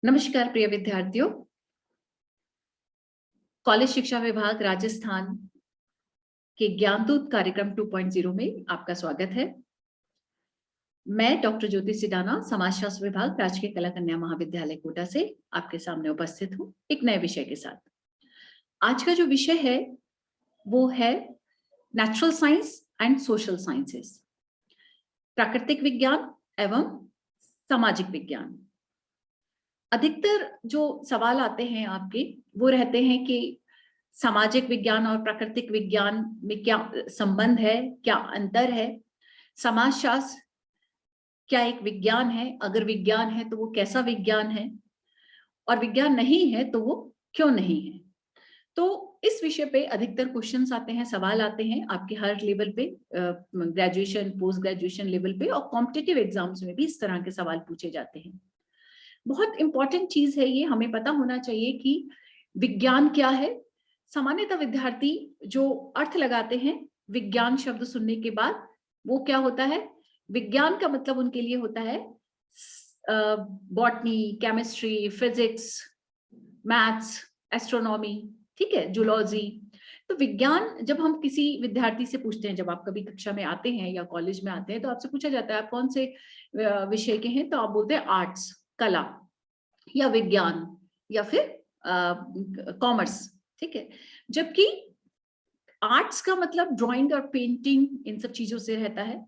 नमस्कार प्रिय विद्यार्थियों, कॉलेज शिक्षा विभाग राजस्थान के ज्ञानदूत कार्यक्रम 2.0 में आपका स्वागत है। मैं डॉक्टर ज्योति सिडाना, समाजशास्त्र विभाग, राजकीय कला कन्या महाविद्यालय कोटा से आपके सामने उपस्थित हूँ एक नए विषय के साथ। आज का जो विषय है वो है natural science and social sciences, प्राकृतिक विज्ञान एवं सामाजिक विज्ञान। अधिकतर जो सवाल आते हैं आपके वो रहते हैं कि सामाजिक विज्ञान और प्राकृतिक विज्ञान में क्या संबंध है, क्या अंतर है, समाजशास्त्र क्या एक विज्ञान है, अगर विज्ञान है तो वो कैसा विज्ञान है, और विज्ञान नहीं है तो वो क्यों नहीं है। तो इस विषय पे अधिकतर क्वेश्चंस आते हैं, सवाल आते हैं आपके हर लेवल पे, ग्रेजुएशन, पोस्ट ग्रेजुएशन लेवल पे, और कॉम्पिटिटिव एग्जाम्स में भी इस तरह के सवाल पूछे जाते हैं। बहुत इंपॉर्टेंट चीज है ये, हमें पता होना चाहिए कि विज्ञान क्या है। सामान्यतः विद्यार्थी जो अर्थ लगाते हैं विज्ञान शब्द सुनने के बाद, वो क्या होता है, विज्ञान का मतलब उनके लिए होता है botany, chemistry, physics, maths, astronomy, ठीक है, जूलॉजी। तो विज्ञान जब हम किसी विद्यार्थी से पूछते हैं, जब आप कभी कक्षा में आते हैं या कॉलेज में आते हैं तो आपसे पूछा जाता है आप कौन से विषय के हैं, तो आप बोलते हैं आर्ट्स, कला या विज्ञान या फिर कॉमर्स, ठीक है। जबकि आर्ट्स का मतलब ड्राइंग और पेंटिंग, इन सब चीजों से रहता है।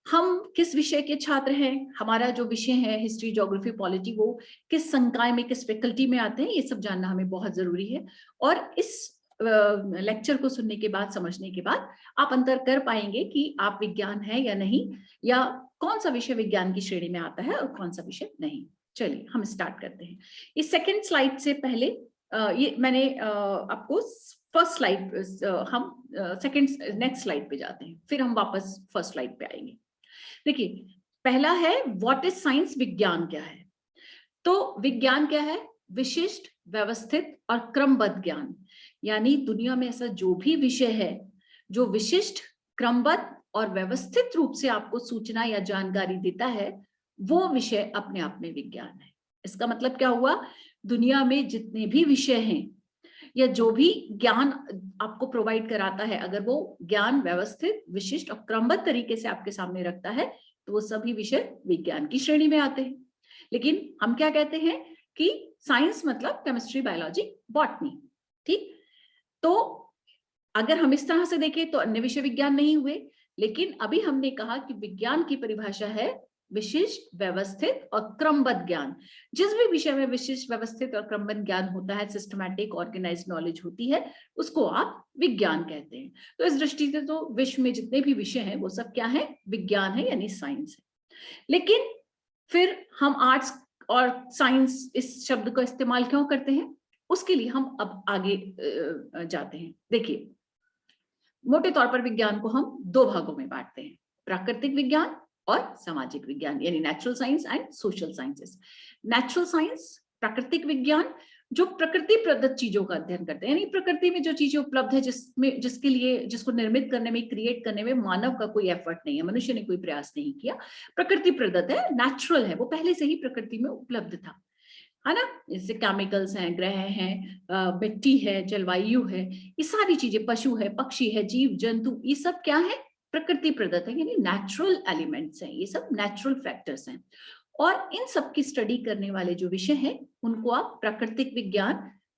हम किस विषय के छात्र हैं, हमारा जो विषय है हिस्ट्री, ज्योग्राफी, पॉलिटी, वो किस संकाय में, किस फैकल्टी में आते हैं, ये सब जानना हमें बहुत जरूरी है। और इस लेक्चर को सुनने के बाद, समझने के बाद आप अंतर कर पाएंगे कि आप विज्ञान है या नहीं, या कौन सा विषय विज्ञान की श्रेणी में आता है और कौन सा विषय नहीं। चलिए हम स्टार्ट करते हैं। इस सेकंड स्लाइड से पहले ये मैंने आपको फर्स्ट स्लाइड, हम सेकंड नेक्स्ट स्लाइड पे जाते हैं, फिर हम वापस फर्स्ट स्लाइड पे आएंगे। देखिए, पहला है व्हाट इज साइंस, विज्ञान क्या है। तो विज्ञान क्या है, विशिष्ट, व्यवस्थित और क्रमबद्ध ज्ञान। यानी दुनिया में ऐसा जो भी विषय है जो विशिष्ट, क्रमबद्ध और व्यवस्थित रूप से आपको सूचना या जानकारी देता है, वो विषय अपने आप में विज्ञान है। इसका मतलब क्या हुआ, दुनिया में जितने भी विषय हैं या जो भी ज्ञान आपको प्रोवाइड कराता है, अगर वो ज्ञान व्यवस्थित, विशिष्ट और क्रमबद्ध तरीके से आपके सामने रखता है, तो वो सभी विषय विज्ञान की श्रेणी में आते हैं। लेकिन हम क्या कहते हैं कि साइंस मतलब केमिस्ट्री, बायोलॉजी, बॉटनी, ठीक। तो अगर हम इस तरह से देखें तो अन्य विषय विज्ञान नहीं हुए। लेकिन अभी हमने कहा कि विज्ञान की परिभाषा है विशिष्ट, व्यवस्थित और क्रमबद्ध ज्ञान। जिस भी विषय में विशिष्ट, व्यवस्थित और क्रमबद्ध ज्ञान होता है, सिस्टमैटिक, ऑर्गेनाइज्ड नॉलेज होती है, उसको आप विज्ञान कहते हैं। तो इस दृष्टि से तो विश्व में जितने भी विषय हैं वो सब क्या है, विज्ञान है, यानी साइंस है। लेकिन फिर हम आर्ट्स और साइंस इस शब्द का इस्तेमाल क्यों करते हैं, उसके लिए हम अब आगे जाते हैं। देखिए, मोटे तौर पर विज्ञान को हम दो भागों में बांटते हैं, प्राकृतिक विज्ञान और सामाजिक विज्ञान, यानी natural science and social sciences. Natural science, प्राकृतिक विज्ञान, जो प्रकृति प्रदत्त चीजों का अध्ययन करते हैं, यानी प्रकृति में जो चीजें उपलब्ध है, जिसमें जिसके लिए, जिसको निर्मित करने में, क्रिएट करने में मानव का कोई एफर्ट नहीं है, मनुष्य ने कोई प्रयास नहीं किया, प्रकृति प्रदत्त है, नेचुरल है, वो पहले से ही प्रकृति में उपलब्ध था, है ना। जैसे केमिकल्स हैं, ग्रह हैं, मिट्टी है, जलवायु है, ये सारी चीजें, पशु है, पक्षी है, जीव जंतु, ये सब क्या है, प्रकृति प्रदत्त है, यानी नेचुरल एलिमेंट्स हैं, ये सब नेचुरल फैक्टर्स हैं। और इन सब की स्टडी करने वाले जो विषय हैं उनको आप प्राकृतिक विज्ञान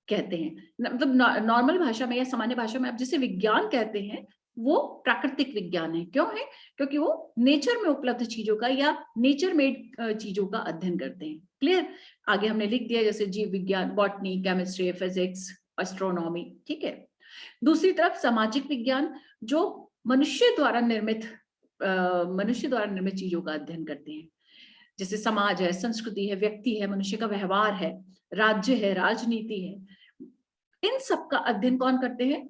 कहते हैं। मतलब नॉर्मल भाषा में या सामान्य भाषा में आप जिसे विज्ञान कहते हैं वो प्राकृतिक विज्ञान है। क्यों है, क्योंकि वो नेचर में उपलब्ध चीजों का या नेचर मेड चीजों का अध्ययन करते हैं। क्लियर, आगे हमने लिख दिया, जैसे जीव विज्ञान, बॉटनी, केमिस्ट्री, फिजिक्स, एस्ट्रोनॉमी, ठीक है। दूसरी तरफ सामाजिक विज्ञान, जो मनुष्य द्वारा निर्मित चीजों का अध्ययन करते हैं, जैसे समाज है, संस्कृति है, व्यक्ति है, मनुष्य का व्यवहार है, राज्य है, राजनीति है, इन सब का अध्ययन कौन करते हैं,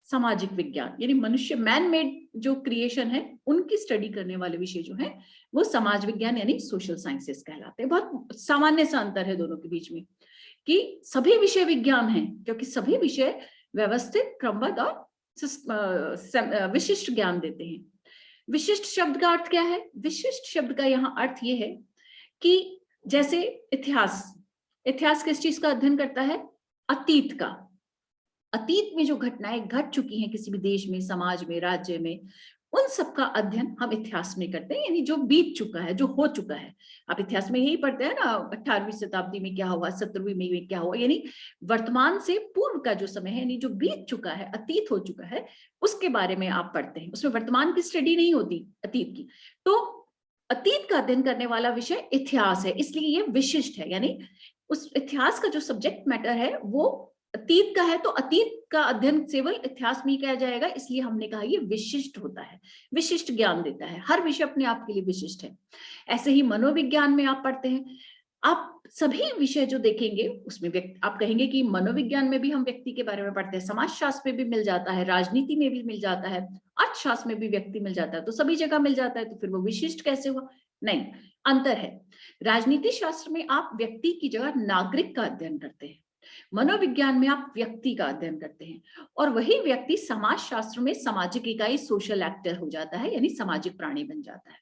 सामाजिक विज्ञान, यानी मनुष्य, मैन मेड जो क्रिएशन है उनकी स्टडी करने वाले विषय जो है वो समाज विज्ञान यानी सोशल साइंसेस कहलाते हैं। बहुत सामान्य सा अंतर है दोनों के बीच में, कि सभी विषय विज्ञान हैं क्योंकि सभी विषय व्यवस्थित, क्रमबद्ध और विशिष्ट ज्ञान देते हैं। विशिष्ट शब्द का अर्थ क्या है, विशिष्ट शब्द का यहाँ अर्थ ये है कि जैसे इतिहास, इतिहास किस चीज का अध्ययन करता है? अतीत का। अतीत में जो घटनाएं घट चुकी हैं किसी भी देश में, समाज में, राज्य में, उन सब का अध्ययन हम इतिहास में करते हैं, यानी जो बीत चुका है, जो हो चुका है। आप इतिहास में यही पढ़ते हैं ना, 18वीं शताब्दी में क्या हुआ, 17वीं में क्या हुआ, यानी वर्तमान से पूर्व का जो समय है, यानी जो बीत चुका है, अतीत हो चुका है, उसके बारे में आप पढ़ते हैं। उसमें वर्तमान की स्टडी नहीं होती, अतीत की। तो अतीत का अध्ययन करने वाला विषय इतिहास है, इसलिए ये विशिष्ट है। यानी उस इतिहास का जो सब्जेक्ट मैटर है वो अतीत का है, तो अतीत का अध्ययन केवल इतिहास में ही किया जाएगा, इसलिए हमने कहा ये विशिष्ट होता है, विशिष्ट ज्ञान देता है। हर विषय अपने आप के लिए विशिष्ट है। ऐसे ही मनोविज्ञान में आप पढ़ते हैं, आप सभी विषय जो देखेंगे उसमें आप कहेंगे कि मनोविज्ञान में भी हम व्यक्ति के बारे में पढ़ते हैं, समाजशास्त्र में भी मिल जाता है, राजनीति में भी मिल जाता है, अर्थशास्त्र में भी व्यक्ति मिल जाता है, तो सभी जगह मिल जाता है, तो फिर वो विशिष्ट कैसे हुआ? नहीं, अंतर है। राजनीति शास्त्र में आप व्यक्ति की जगह नागरिक का अध्ययन करते हैं, मनोविज्ञान में आप व्यक्ति का अध्ययन करते हैं, और वही व्यक्ति समाज शास्त्र में सामाजिक इकाई, सोशल एक्टर हो जाता है, यानी सामाजिक प्राणी बन जाता है।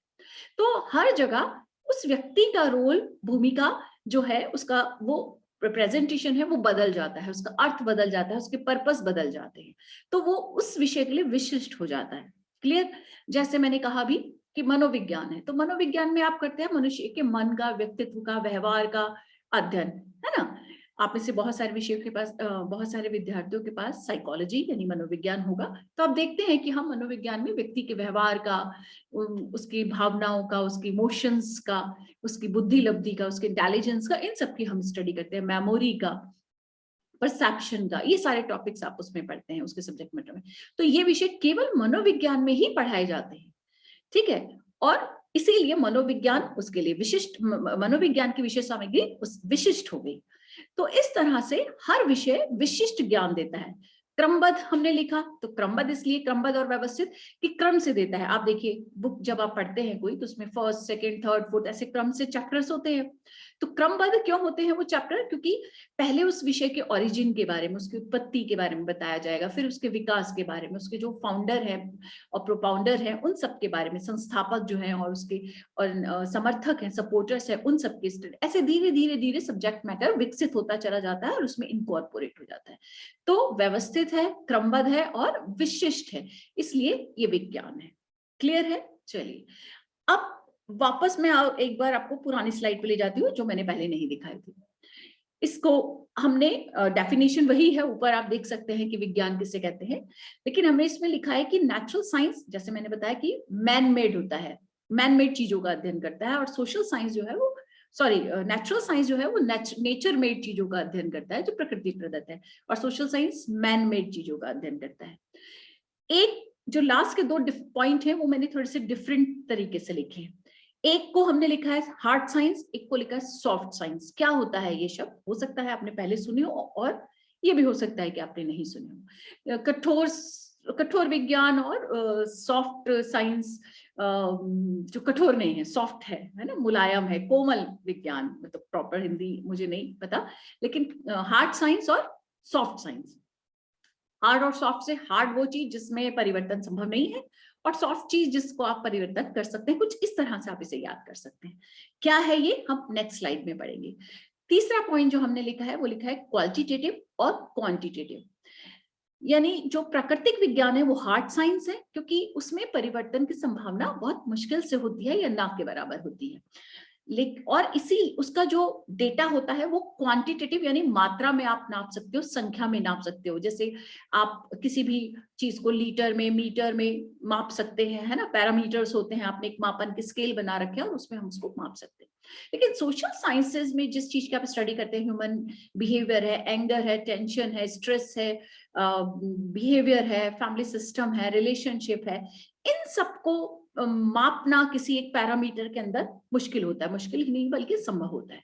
तो हर जगह उस व्यक्ति का रोल, भूमिका जो है, उसका वो रिप्रेजेंटेशन है, वो बदल जाता है, उसका अर्थ बदल जाता है, उसके पर्पस बदल जाते हैं, तो वो उस विषय के लिए विशिष्ट हो जाता है। क्लियर? जैसे मैंने कहा भी कि मनोविज्ञान है, तो मनोविज्ञान में आप करते हैं मनुष्य के मन का, व्यक्तित्व का, व्यवहार का अध्ययन, है ना। आप में से बहुत सारे विषयों के पास, बहुत सारे विद्यार्थियों के पास साइकोलॉजी यानी मनोविज्ञान होगा, तो आप देखते हैं कि हम मनोविज्ञान में व्यक्ति के व्यवहार का, उसकी भावनाओं का, उसकी इमोशंस का, उसकी बुद्धि लब्धि का, उसके इंटेलिजेंस का, इन सब की हम स्टडी करते हैं, मेमोरी का, परसेप्शन का, ये सारे टॉपिक्स आप उसमें पढ़ते हैं, उसके सब्जेक्ट मैटर में। तो ये विषय केवल मनोविज्ञान में ही पढ़ाए जाते हैं, ठीक है। और इसीलिए मनोविज्ञान उसके लिए विशिष्ट, मनोविज्ञान की विषय सामग्री उस विशिष्ट हो गई। तो इस तरह से हर विषय विशिष्ट ज्ञान देता है। क्रमबद्ध हमने लिखा, तो क्रमबद्ध इसलिए क्रमबद्ध और व्यवस्थित कि क्रम से देता है। आप देखिए बुक जब आप पढ़ते हैं कोई, तो उसमें फर्स्ट, सेकंड, थर्ड, फोर्थ ऐसे क्रम से चैप्टर्स होते हैं। तो क्रमबद्ध क्यों होते हैं वो चैप्टर? क्योंकि पहले उस विषय के ओरिजिन के बारे में, उसकी उत्पत्ति के बारे में बताया जाएगा, फिर उसके विकास के बारे में, उसके जो फाउंडर है और प्रोपाउंडर है उन सब के बारे में, संस्थापक जो है और उसके और समर्थक हैं, सपोर्टर्स हैं, उन सब के, ऐसे धीरे धीरे धीरे सब्जेक्ट मैटर विकसित होता चला जाता है और उसमें इनकॉर्पोरेट हो जाता है। तो व्यवस्थित है, क्रमबद्ध है और विशिष्ट है, इसलिए ये विज्ञान है। क्लियर है? चलिए अब वापस मैं एक बार आपको पुरानी स्लाइड पे ले जाती हूँ जो मैंने पहले नहीं दिखाई थी। इसको हमने डेफिनेशन वही है, ऊपर आप देख सकते हैं कि विज्ञान किसे कहते हैं, लेकिन हमने इसमें लिखा है कि नेचुरल साइंस, जैसे मैंने बताया कि मैन मेड होता है, मैन मेड चीजों का अध्ययन करता है, और सोशल साइंस जो है वो, सॉरी, नेचुरल साइंस जो है वो नेचर मेड चीजों का अध्ययन करता है, जो प्रकृति प्रदत्त है, और सोशल साइंस मैन मेड चीजों का अध्ययन करता है। एक जो लास्ट के दो पॉइंट है वो मैंने थोड़े से डिफरेंट तरीके से लिखे हैं। एक को हमने लिखा है हार्ड साइंस, एक को लिखा है सॉफ्ट साइंस। क्या होता है ये शब्द? हो सकता है आपने पहले सुने हो और ये भी हो सकता है कि आपने नहीं सुने हो। कठोर विज्ञान और सॉफ्ट साइंस, जो कठोर नहीं है, सॉफ्ट है ना, मुलायम है, कोमल विज्ञान, मतलब प्रॉपर हिंदी मुझे नहीं पता, लेकिन हार्ड साइंस और सॉफ्ट साइंस। हार्ड और सॉफ्ट से हार्ड वो चीज जिसमें परिवर्तन संभव नहीं है, और सॉफ्ट चीज जिसको आप परिवर्तन कर सकते हैं, कुछ इस तरह से आप इसे याद कर सकते हैं। क्या है ये, हम नेक्स्ट स्लाइड में पढ़ेंगे। तीसरा पॉइंट जो हमने लिखा है वो लिखा है क्वालिटेटिव और क्वांटिटेटिव। यानी जो प्राकृतिक विज्ञान है वो हार्ड साइंस है, क्योंकि उसमें परिवर्तन की संभावना बहुत मुश्किल से होती है या ना के बराबर होती है। लेकिन और इसी उसका जो डेटा होता है वो क्वांटिटेटिव, यानी मात्रा में आप नाप सकते हो, संख्या में नाप सकते हो। जैसे आप किसी भी चीज को लीटर में, मीटर में माप सकते हैं, है ना, पैरामीटर्स होते हैं, आपने एक मापन के स्केल बना रखे हैं और उसमें हम उसको माप सकते हैं। लेकिन सोशल साइंसेज में जिस चीज की आप स्टडी करते हैं, ह्यूमन बिहेवियर है, एंगर है, टेंशन है, स्ट्रेस है, बिहेवियर है, फैमिली सिस्टम है, रिलेशनशिप है, इन सबको मापना किसी एक पैरामीटर के अंदर मुश्किल होता है, मुश्किल ही नहीं बल्कि संभव होता है।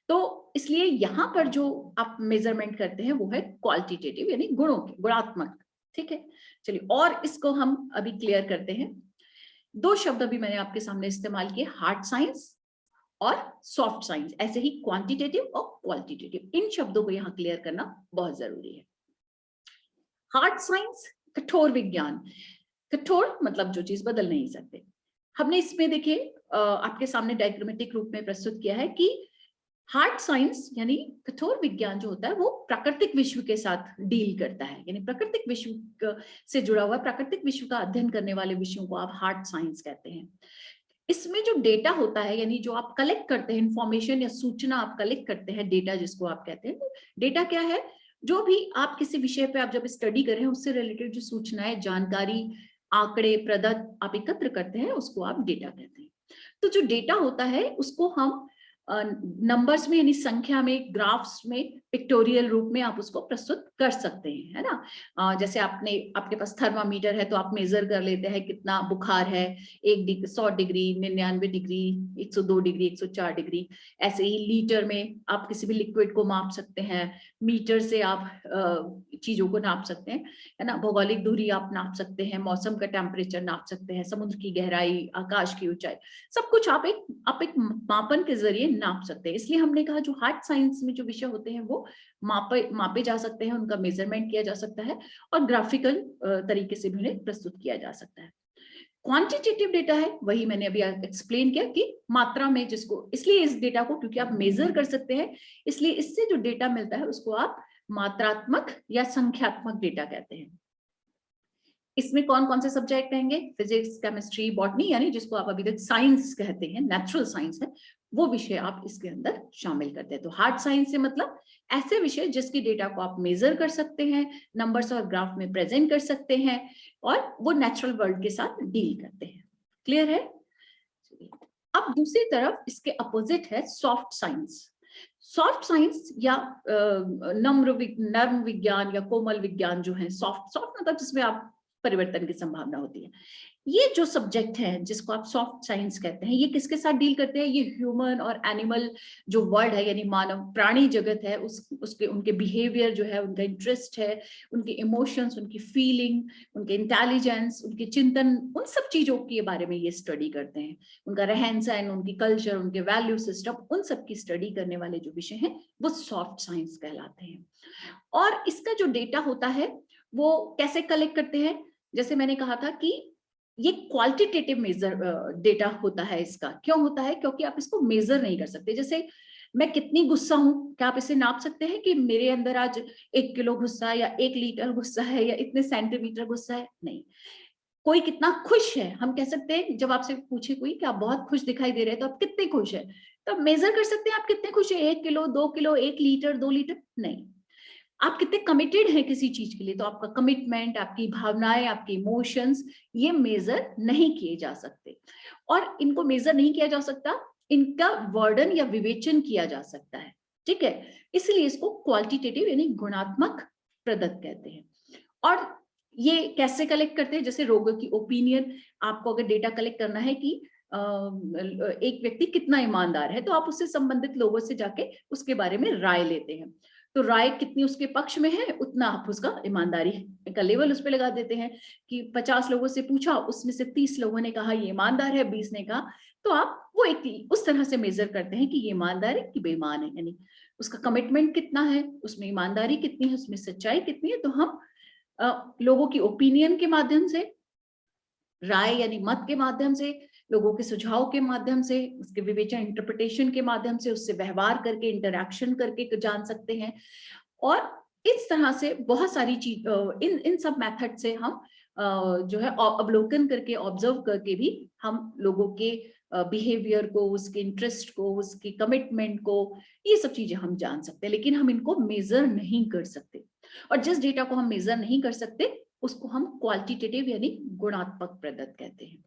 तो इसलिए यहाँ पर जो आप मेजरमेंट करते हैं वो है क्वालिटेटिव, यानी गुणों के, गुणात्मक। ठीक है, चलिए और इसको हम अभी क्लियर करते हैं। दो शब्द अभी मैंने आपके सामने इस्तेमाल किए, हार्ड साइंस और सॉफ्ट साइंस, ऐसे ही क्वांटिटेटिव और क्वालिटेटिव, इन शब्दों को यहाँ क्लियर करना बहुत जरूरी है। हार्ड साइंस, कठोर विज्ञान। कठोर मतलब जो चीज बदल नहीं सकते। हमने इसमें देखिए आपके सामने डायग्रामेटिक रूप में प्रस्तुत किया है कि हार्ड साइंस यानी कठोर विज्ञान जो होता है वो प्राकृतिक विश्व के साथ डील करता है, यानी प्राकृतिक विश्व से जुड़ा हुआ प्राकृतिक विश्व का अध्ययन करने वाले विषयों को आप हार्ड साइंस कहते हैं। इसमें जो डेटा होता है, यानी जो आप कलेक्ट करते हैं इंफॉर्मेशन या सूचना आप कलेक्ट करते हैं, डेटा जिसको आप कहते हैं, डेटा क्या है? जो भी आप किसी विषय पे आप जब स्टडी कर रहे हैं उससे रिलेटेड जो सूचनाएं, जानकारी, आंकड़े, प्रदत्त आप एकत्र करते हैं उसको आप डेटा कहते हैं। तो जो डेटा होता है उसको हम नंबर्स में यानी संख्या में, ग्राफ्स में, पिक्टोरियल रूप में आप उसको प्रस्तुत कर सकते हैं, है ना। जैसे आपके पास थर्मामीटर है तो आप मेजर कर लेते हैं कितना बुखार है, 100 डिग्री, 99 डिग्री, 102 डिग्री, 104 डिग्री। ऐसे ही लीटर में आप किसी भी लिक्विड को माप सकते हैं, मीटर से आप चीजों को नाप सकते हैं, है ना। भौगोलिक दूरी आप नाप सकते हैं, मौसम का टेम्परेचर नाप सकते हैं, समुद्र की गहराई, आकाश की ऊंचाई, सब कुछ आप एक मापन के जरिए नाप सकते हैं। इसलिए हमने कहा जो हार्ड साइंस में जो विषय होते हैं वो मापे जा सकते हैं, उनका मेजरमेंट किया जा सकता है और ग्राफिकल तरीके से भी उन्हें प्रस्तुत किया जा सकता है। क्वांटिटेटिव डेटा है, वही मैंने अभी एक्सप्लेन किया कि मात्रा में, जिसको इसलिए इस डेटा को क्योंकि आप मेजर कर सकते हैं, इसलिए इससे जो डेटा मिलता है उसको आप मात्रात्मक या संख्यात्मक डेटा कहते हैं। इसमें कौन कौन से सब्जेक्ट रहेंगे? फिजिक्स, केमिस्ट्री, बॉटनी, यानी जिसको आप अभी तक साइंस कहते हैं, नेचुरल साइंस है, वो विषय आप इसके अंदर शामिल करते हैं। तो हार्ड साइंस से मतलब ऐसे विषय जिसके डेटा को आप मेजर कर सकते हैं, नंबर्स और ग्राफ में प्रेजेंट कर सकते हैं और वो नेचुरल वर्ल्ड के साथ डील करते हैं। क्लियर है? अब दूसरी तरफ इसके अपोजिट है सॉफ्ट साइंस। सॉफ्ट साइंस या नर्म विज्ञान या कोमल विज्ञान जो है, सॉफ्ट मतलब जिसमें आप परिवर्तन की संभावना होती है, ये जो सब्जेक्ट है जिसको आप सॉफ्ट साइंस कहते हैं, ये किसके साथ डील करते हैं? ये ह्यूमन और एनिमल जो वर्ल्ड है, यानी मानव प्राणी जगत है, उसके उनके बिहेवियर जो है, उनका इंटरेस्ट है, उनके इमोशंस, उनकी फीलिंग, उनके इंटेलिजेंस, उनके चिंतन, उन सब चीजों के बारे में ये स्टडी करते हैं। उनका रहन सहन, उनकी कल्चर, उनके वैल्यू सिस्टम, उन सब की स्टडी करने वाले जो विषय हैं वो सॉफ्ट साइंस कहलाते हैं। और इसका जो डेटा होता है वो कैसे कलेक्ट करते हैं? जैसे मैंने कहा था कि ये क्वालिटेटिव मेजर डेटा होता है। इसका क्यों होता है? क्योंकि आप इसको मेजर नहीं कर सकते। जैसे मैं कितनी गुस्सा हूं, क्या आप इसे नाप सकते हैं कि मेरे अंदर आज 1 किलो गुस्सा है या 1 लीटर गुस्सा है या इतने सेंटीमीटर गुस्सा है? नहीं। कोई कितना खुश है, हम कह सकते हैं, जब आपसे पूछे कोई कि आप बहुत खुश दिखाई दे रहे हैं तो आप कितने खुश है, तो आप मेजर कर सकते हैं आप कितने खुश है? 1 किलो, 2 किलो, 1 लीटर, 2 लीटर? नहीं। आप कितने कमिटेड हैं किसी चीज के लिए, तो आपका कमिटमेंट, आपकी भावनाएं, आपके इमोशंस, ये मेजर नहीं किए जा सकते। और इनको मेजर नहीं किया जा सकता, इनका वर्णन या विवेचन किया जा सकता है। ठीक है, इसलिए इसको क्वालिटेटिव यानी गुणात्मक प्रदत्त कहते हैं। और ये कैसे कलेक्ट करते हैं? जैसे लोगों की ओपिनियन, आपको अगर डेटा कलेक्ट करना है कि एक व्यक्ति कितना ईमानदार है, तो आप उससे संबंधित लोगों से जाके उसके बारे में राय लेते हैं। तो राय कितनी उसके पक्ष में है, उतना आप उसका ईमानदारी का लेवल उस पर लगा देते हैं कि 50 लोगों से पूछा, उसमें से 30 लोगों ने कहा ये ईमानदार है, 20 ने कहा, तो आप वो एक उस तरह से मेजर करते हैं कि ये ईमानदार है कि बेईमान है, यानी उसका कमिटमेंट कितना है, उसमें ईमानदारी कितनी है, उसमें सच्चाई कितनी है। तो हम लोगों की ओपिनियन के माध्यम से, राय यानी मत के माध्यम से, लोगों के सुझाव के माध्यम से, उसके विवेचन इंटरप्रिटेशन के माध्यम से, उससे व्यवहार करके, इंटरैक्शन करके जान सकते हैं। और इस तरह से बहुत सारी चीज, इन सब मेथड से हम जो है अवलोकन करके, ऑब्जर्व करके भी हम लोगों के बिहेवियर को, उसके इंटरेस्ट को, उसके कमिटमेंट को, ये सब चीजें हम जान सकते हैं, लेकिन हम इनको मेजर नहीं कर सकते। और जिस डेटा को हम मेजर नहीं कर सकते उसको हम क्वालिटेटिव यानी गुणात्मक प्रदत्त कहते हैं।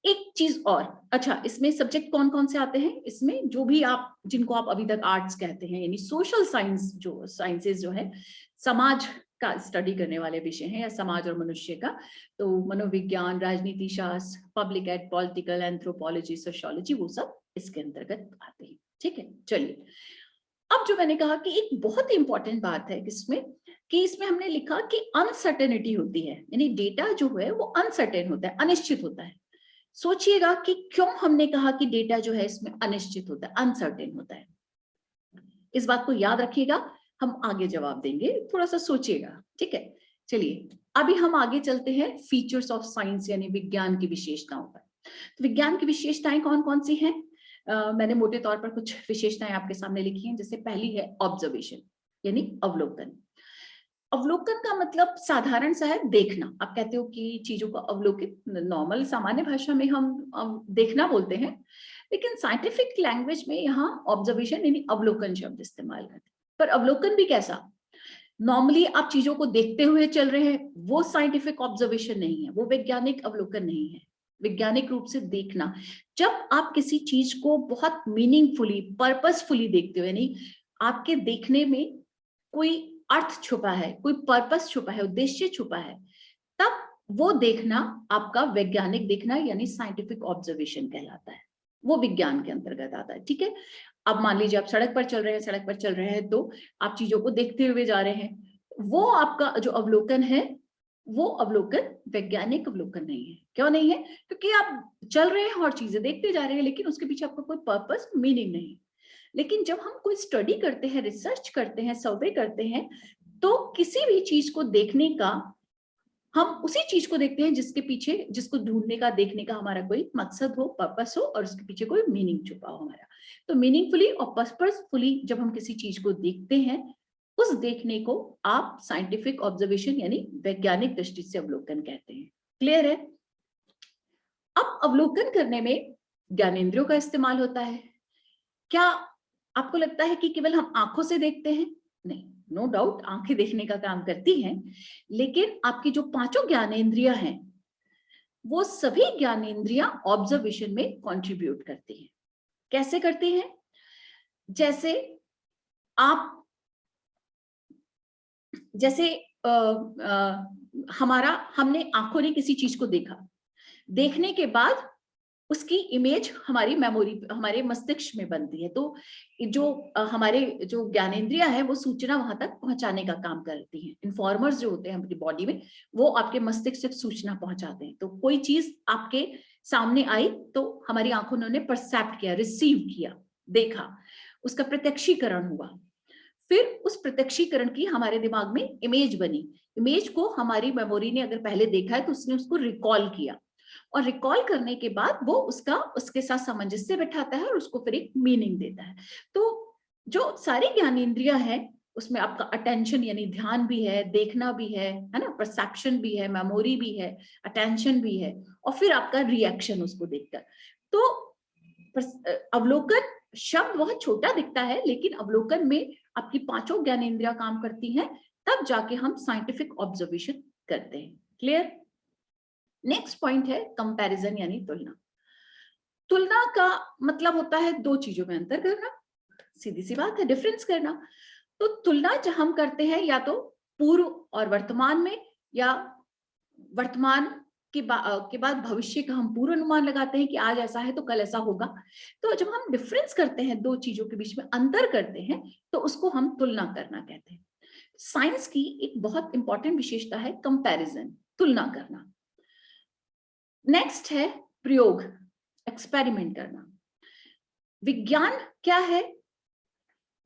एक चीज और, अच्छा, इसमें सब्जेक्ट कौन कौन से आते हैं? इसमें जो भी आप, जिनको आप अभी तक आर्ट्स कहते हैं, यानी सोशल साइंस, जो साइंसेस जो है, समाज का स्टडी करने वाले विषय हैं, या समाज और मनुष्य का, तो मनोविज्ञान, राजनीति शास्त्र, public ad, political, anthropology, sociology, वो सब इसके अंतर्गत आते हैं। ठीक है, चलिए। अब जो मैंने कहा कि एक बहुत ही इंपॉर्टेंट बात है इसमें, कि इसमें हमने लिखा कि अनसर्टेनिटी होती है, यानी डेटा जो है वो अनसर्टेन होता है, अनिश्चित होता है। सोचिएगा कि क्यों हमने कहा कि डेटा जो है इसमें अनिश्चित होता है, अनसर्टेन होता है। इस बात को याद रखिएगा, हम आगे जवाब देंगे, थोड़ा सा सोचिएगा। ठीक है, चलिए अभी हम आगे चलते हैं फीचर्स ऑफ साइंस यानी विज्ञान की विशेषताओं पर। तो विज्ञान की विशेषताएं कौन कौन सी हैं? मैंने मोटे तौर पर कुछ विशेषताएं आपके सामने लिखी हैं। जैसे पहली है ऑब्जर्वेशन यानी अवलोकन। अवलोकन का मतलब साधारण सा है देखना। आप कहते हो कि चीजों को अवलोकित, नॉर्मल सामान्य भाषा में हम देखना बोलते हैं, लेकिन साइंटिफिक लैंग्वेज में यहाँ ऑब्जर्वेशन यानी अवलोकन शब्द इस्तेमाल करते हैं। पर अवलोकन भी कैसा? नॉर्मली आप चीजों को देखते हुए चल रहे हैं, वो साइंटिफिक ऑब्जर्वेशन नहीं है, वो वैज्ञानिक अवलोकन नहीं है। वैज्ञानिक रूप से देखना, जब आप किसी चीज को बहुत मीनिंगफुली, पर्पसफुली देखते हो, यानी आपके देखने में कोई अर्थ छुपा है, कोई पर्पस छुपा है, उद्देश्य छुपा है, तब वो देखना आपका वैज्ञानिक देखना यानी साइंटिफिक ऑब्जर्वेशन कहलाता है। वो विज्ञान के अंतर्गत आता है। ठीक है, अब मान लीजिए आप सड़क पर चल रहे हैं तो आप चीजों को देखते हुए जा रहे हैं, वो आपका जो अवलोकन है वो अवलोकन वैज्ञानिक अवलोकन नहीं है। क्यों नहीं है? क्योंकि आप चल रहे हैं और चीजें देखते जा रहे हैं, लेकिन उसके पीछे आपका कोई पर्पस, मीनिंग नहीं। लेकिन जब हम कोई स्टडी करते हैं, रिसर्च करते हैं, सर्वे करते हैं, तो किसी भी चीज को देखने का, हम उसी चीज को देखते हैं जिसके पीछे, जिसको ढूंढने का, देखने का हमारा कोई मकसद हो, पर्पस हो, और उसके पीछे कोई मीनिंग छुपा हो हमारा। तो मीनिंगफुली और पर्पसफुली जब हम किसी चीज को देखते हैं, उस देखने को आप साइंटिफिक ऑब्जर्वेशन यानी वैज्ञानिक दृष्टि से अवलोकन कहते हैं। क्लियर है? अब अवलोकन करने में ज्ञानेंद्रियों का इस्तेमाल होता है। क्या आपको लगता है कि केवल हम आंखों से देखते हैं? नहीं, नो डाउट आंखें देखने का काम करती हैं, लेकिन आपकी जो पांचों ज्ञानेंद्रियां हैं, वो सभी ज्ञानेंद्रियां ऑब्जर्वेशन में कंट्रीब्यूट करती हैं। कैसे करती हैं? जैसे आप, जैसे हमने आंखों ने किसी चीज को देखा, देखने के बाद उसकी इमेज हमारी मेमोरी, हमारे मस्तिष्क में बनती है। तो जो हमारे जो ज्ञानेंद्रियां है, वो सूचना वहां तक पहुंचाने का काम करती हैं। इन्फॉर्मर्स जो होते हैं हमारी बॉडी में, वो आपके मस्तिष्क तक सूचना पहुंचाते हैं। तो कोई चीज आपके सामने आई तो हमारी आंखों ने परसेप्ट किया, रिसीव किया, देखा, उसका प्रत्यक्षीकरण हुआ। फिर उस प्रत्यक्षीकरण की हमारे दिमाग में इमेज बनी। इमेज को हमारी मेमोरी ने अगर पहले देखा है तो उसने उसको रिकॉल किया, और रिकॉल करने के बाद वो उसके साथ सामंजस्य बैठाता है और उसको फिर एक मीनिंग देता है। तो जो सारी ज्ञानेंद्रियां हैं, उसमें आपका अटेंशन यानी ध्यान भी है, देखना भी है ना, परसेप्शन भी है, मेमोरी भी है, अटेंशन भी है, और फिर आपका रिएक्शन उसको देखकर। तो अवलोकन शब्द बहुत छोटा दिखता है, लेकिन अवलोकन में आपकी पांचों ज्ञानेंद्रियां काम करती हैं, तब जाके हम साइंटिफिक ऑब्जर्वेशन करते हैं। क्लियर? नेक्स्ट पॉइंट है कंपैरिजन यानी तुलना। तुलना का मतलब होता है दो चीजों में अंतर करना, सीधी सी बात है, डिफरेंस करना। तो तुलना जब हम करते हैं, या तो पूर्व और वर्तमान में, या वर्तमान के बाद भविष्य का हम पूर्वानुमान लगाते हैं कि आज ऐसा है तो कल ऐसा होगा। तो जब हम डिफरेंस करते हैं, दो चीजों के बीच में अंतर करते हैं, तो उसको हम तुलना करना कहते हैं। साइंस की एक बहुत इंपॉर्टेंट विशेषता है कंपैरिजन, तुलना करना। नेक्स्ट है प्रयोग, एक्सपेरिमेंट करना। विज्ञान क्या है?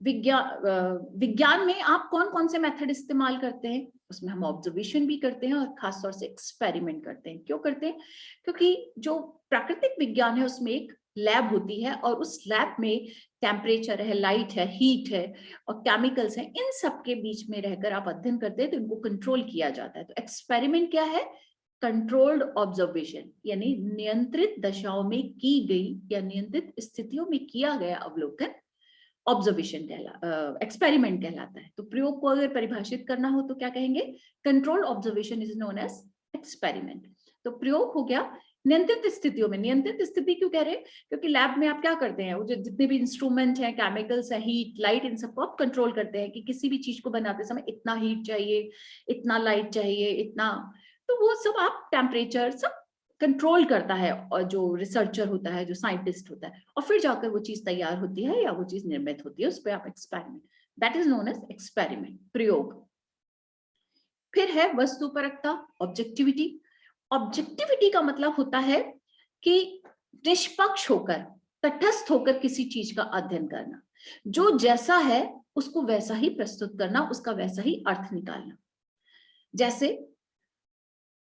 विज्ञान में आप कौन कौन से मेथड इस्तेमाल करते हैं? उसमें हम ऑब्जर्वेशन भी करते हैं और खासतौर से एक्सपेरिमेंट करते हैं। क्यों करते हैं? क्योंकि जो प्राकृतिक विज्ञान है उसमें एक लैब होती है, और उस लैब में टेम्परेचर है, लाइट है, हीट है, और केमिकल्स हैं, इन सब के बीच में रहकर आप अध्ययन करते हैं, तो इनको कंट्रोल किया जाता है। तो एक्सपेरिमेंट क्या है? कंट्रोल्ड ऑब्जर्वेशन, यानी नियंत्रित दशाओं में की गई या नियंत्रित स्थितियों में किया गया अवलोकन ऑब्जर्वेशन एक्सपेरिमेंट कहलाता है। तो प्रयोग को अगर परिभाषित करना हो तो क्या कहेंगे? Controlled observation is known as experiment. तो प्रयोग हो गया नियंत्रित स्थितियों में। नियंत्रित स्थिति क्यों कह रहे हैं? क्योंकि लैब में आप क्या करते हैं, वो जो जितने भी इंस्ट्रूमेंट हैं, केमिकल्स है, हीट, लाइट, इन सबको आप कंट्रोल करते हैं कि किसी भी चीज को बनाते समय इतना हीट चाहिए, इतना लाइट चाहिए, इतना, तो वो सब आप टेम्परेचर सब कंट्रोल करता है, और जो रिसर्चर होता है, जो साइंटिस्ट होता है, और फिर जाकर वो चीज तैयार होती है या वो चीज निर्मित होती है, उस पर आप experiment, that is known as experiment, प्रयोग। फिर है वस्तुपरकता, ऑब्जेक्टिविटी। ऑब्जेक्टिविटी का मतलब होता है कि निष्पक्ष होकर, तटस्थ होकर किसी चीज का अध्ययन करना, जो जैसा है उसको वैसा ही प्रस्तुत करना, उसका वैसा ही अर्थ निकालना। जैसे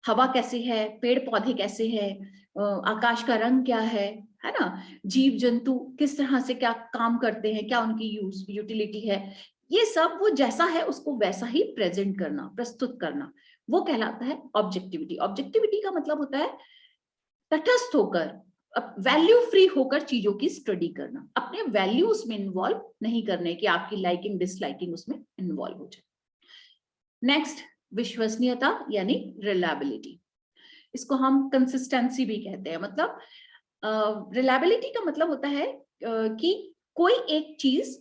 हवा कैसी है, पेड़ पौधे कैसे हैं, आकाश का रंग क्या है है ना, जीव जंतु किस तरह से क्या काम करते हैं, क्या उनकी यूटिलिटी है, ये सब वो जैसा है उसको वैसा ही प्रेजेंट करना, प्रस्तुत करना, वो कहलाता है ऑब्जेक्टिविटी। ऑब्जेक्टिविटी का मतलब होता है तटस्थ होकर, वैल्यू फ्री होकर चीजों की स्टडी करना, अपने वैल्यू उसमें इन्वॉल्व नहीं करने की आपकी लाइकिंग डिसलाइकिंग उसमें इन्वॉल्व हो जाए। नेक्स्ट, विश्वसनीयता यानी रिलायबिलिटी। इसको हम कंसिस्टेंसी भी कहते हैं। मतलब रिलायबिलिटी का मतलब होता है कि कोई एक चीज